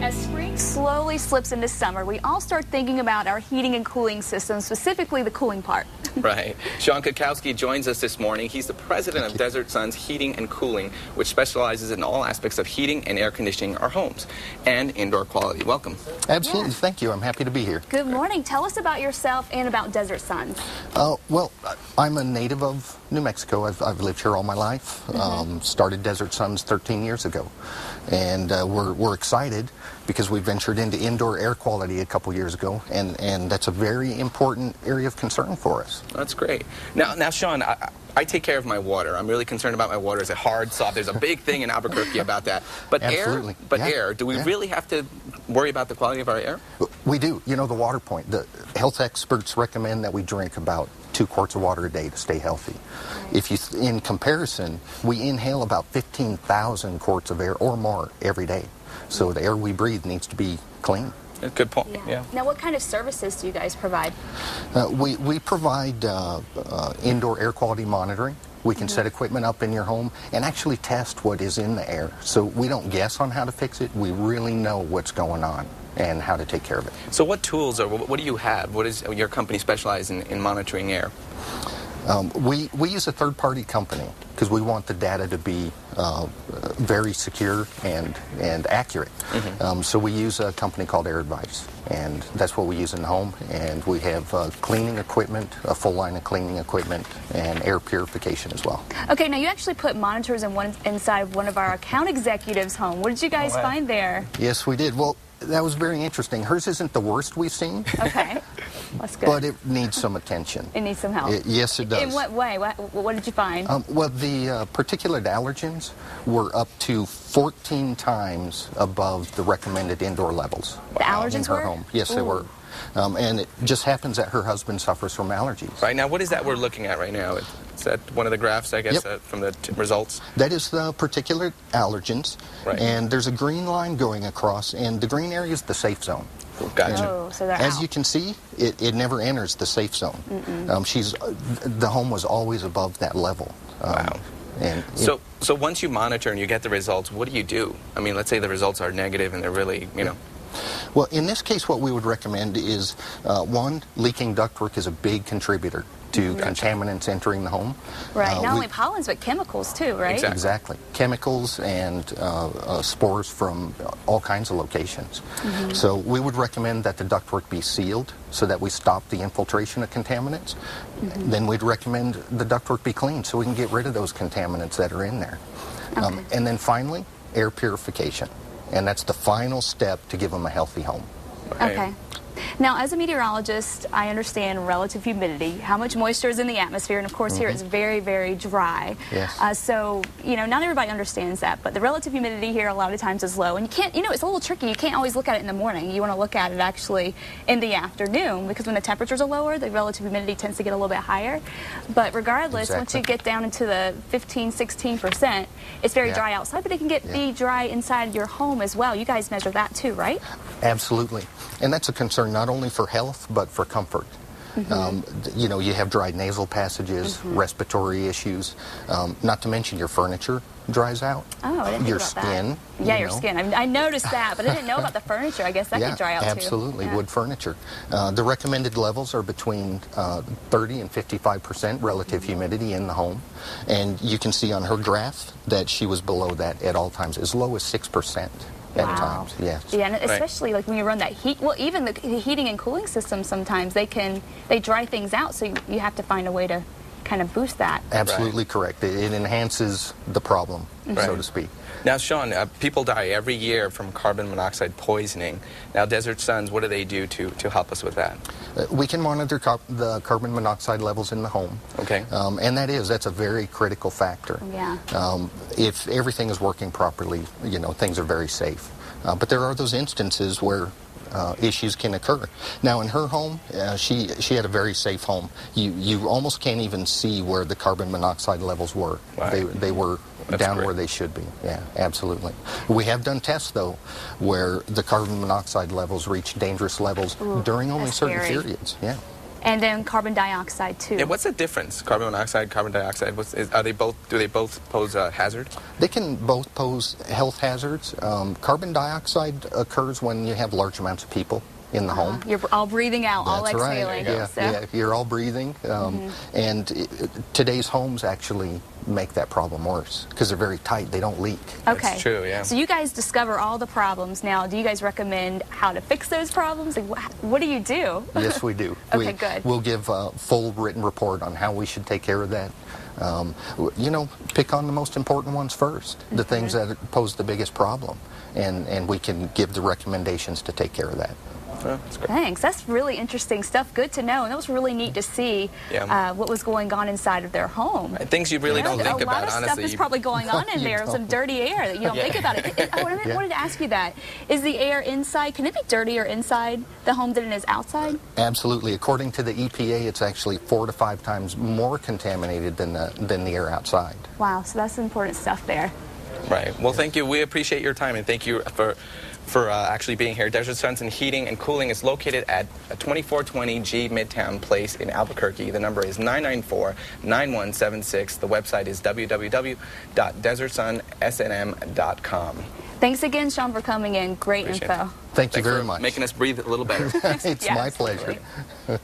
As spring slowly slips into summer, we all start thinking about our heating and cooling systems, specifically the cooling part. Right. Shawn Kukowski joins us this morning. He's the president of Desert Sun's Heating and Cooling, which specializes in all aspects of heating and air conditioning our homes and indoor quality. Welcome. Absolutely. Yeah. Thank you. I'm happy to be here. Good morning. Tell us about yourself and about Desert Suns. Well, I'm a native of New Mexico. I've lived here all my life. Started Desert Suns 13 years ago. And we're excited because we ventured into indoor air quality a couple years ago, and that's a very important area of concern for us. That's great. Now Shawn, I take care of my water. I'm really concerned about my water. Is it hard, soft? There's a big thing in Albuquerque about that. But Absolutely. air, do we really have to worry about the quality of our air? We do. You know, the water point. The health experts recommend that we drink about 2 quarts of water a day to stay healthy. If you, in comparison, we inhale about 15,000 quarts of air or more every day. So the air we breathe needs to be clean. Good point. Yeah. Now, what kind of services do you guys provide? We provide indoor air quality monitoring. We can set equipment up in your home and actually test what is in the air. So we don't guess on how to fix it. We really know what's going on and how to take care of it. So what tools or what do you have? What is your company specialized in monitoring air? We use a third-party company because we want the data to be very secure and accurate. So we use a company called Air Advice, and that's what we use in the home. And we have cleaning equipment, a full line of cleaning equipment, and air purification as well. Okay, now you actually put monitors inside one of our account executives' home. What did you guys find there? Yes, we did. Well, that was very interesting. Hers isn't the worst we've seen. Okay. That's good. But it needs some attention. It needs some help. Yes, it does. In what way? What did you find? Well, the particulate allergens were up to 14 times above the recommended indoor levels. The allergens in her were? home. Yes, they were. And it just happens that her husband suffers from allergies. Right. Now, what is that we're looking at right now? Is that one of the graphs, I guess, from the results? That is the particulate allergens. Right. And there's a green line going across, and the green area is the safe zone. Gotcha. Oh, so they're As out. you can see, it never enters the safe zone. The home was always above that level. Wow. And so once you monitor and you get the results, what do you do? I mean, let's say the results are negative and they're really, you know. Well, in this case, what we would recommend is, one, leaking ductwork is a big contributor to contaminants entering the home. Right, not only pollens, but chemicals too, right? Exactly. Chemicals and spores from all kinds of locations. So we would recommend that the ductwork be sealed so that we stop the infiltration of contaminants. Then we'd recommend the ductwork be cleaned so we can get rid of those contaminants that are in there. And then finally, air purification. And that's the final step to give them a healthy home. Okay. Now, as a meteorologist, I understand relative humidity, how much moisture is in the atmosphere, and of course here it's very, very dry. Yes. So, you know, not everybody understands that, but the relative humidity here a lot of times is low. And you can't, you know, it's a little tricky. You can't always look at it in the morning. You want to look at it actually in the afternoon, because when the temperatures are lower, the relative humidity tends to get a little bit higher. But regardless, once you get down into the 15, 16%, it's very dry outside, but it can be dry inside your home as well. You guys measure that too, right? Absolutely. And that's a concern not only for health, but for comfort. You know, you have dry nasal passages, respiratory issues, not to mention your furniture dries out. Oh, I didn't your think about skin. That. Yeah, your skin. I mean, I noticed that, but I didn't know about the furniture. I guess that could dry out absolutely. too. Wood furniture. The recommended levels are between 30 and 55% relative humidity in the home. And you can see on her graph that she was below that at all times, as low as 6%. At times, yes. Yeah, and especially like when you run that heat, well, even the heating and cooling systems sometimes, they dry things out, so you have to find a way to kind of boost that. Absolutely correct. It enhances the problem, so to speak. Now, Shawn, people die every year from carbon monoxide poisoning. Now, Desert Suns, what do they do to help us with that? We can monitor the carbon monoxide levels in the home. Okay. And that's a very critical factor. Yeah. If everything is working properly, you know, things are very safe. But there are those instances where issues can occur. Now, in her home, she had a very safe home. You almost can't even see where the carbon monoxide levels were. They were down where they should be. Yeah, absolutely. We have done tests, though, where the carbon monoxide levels reach dangerous levels during only certain periods. Yeah. and then carbon dioxide too. Yeah, what's the difference? Carbon monoxide, carbon dioxide. Are they both? Do they both pose a hazard? They can both pose health hazards. Carbon dioxide occurs when you have large amounts of people in the home. You're all breathing out, all That's right. exhaling. Yeah, So. yeah, you're all breathing. And today's homes actually make that problem worse because they're very tight. They don't leak. Okay. That's true, yeah. So you guys discover all the problems. Now, do you guys recommend how to fix those problems? Like, what do you do? Yes, we do. Okay, good. We'll give a full written report on how we should take care of that. You know, pick on the most important ones first, the things that pose the biggest problem, and we can give the recommendations to take care of that. That's great. Thanks. That's really interesting stuff. Good to know. And that was really neat to see what was going on inside of their home. Things you really don't think A lot about, of stuff honestly. is probably going on in there. Some dirty air that you don't think about it. I wanted to ask you that. Is the air inside, can it be dirtier inside the home than it is outside? Absolutely. According to the EPA, it's actually 4 to 5 times more contaminated than the air outside. Wow. So that's important stuff there. Right. Well, thank you. We appreciate your time, and thank you for actually being here. Desert Suns and Heating and Cooling is located at 2420 G Midtown Place in Albuquerque. The number is 994-9176. The website is www.desertsunsnm.com. Thanks again, Shawn, for coming in. Great Appreciate info. it. Thank you Thanks very for much. making us breathe a little better. It's Yeah, my absolutely. pleasure.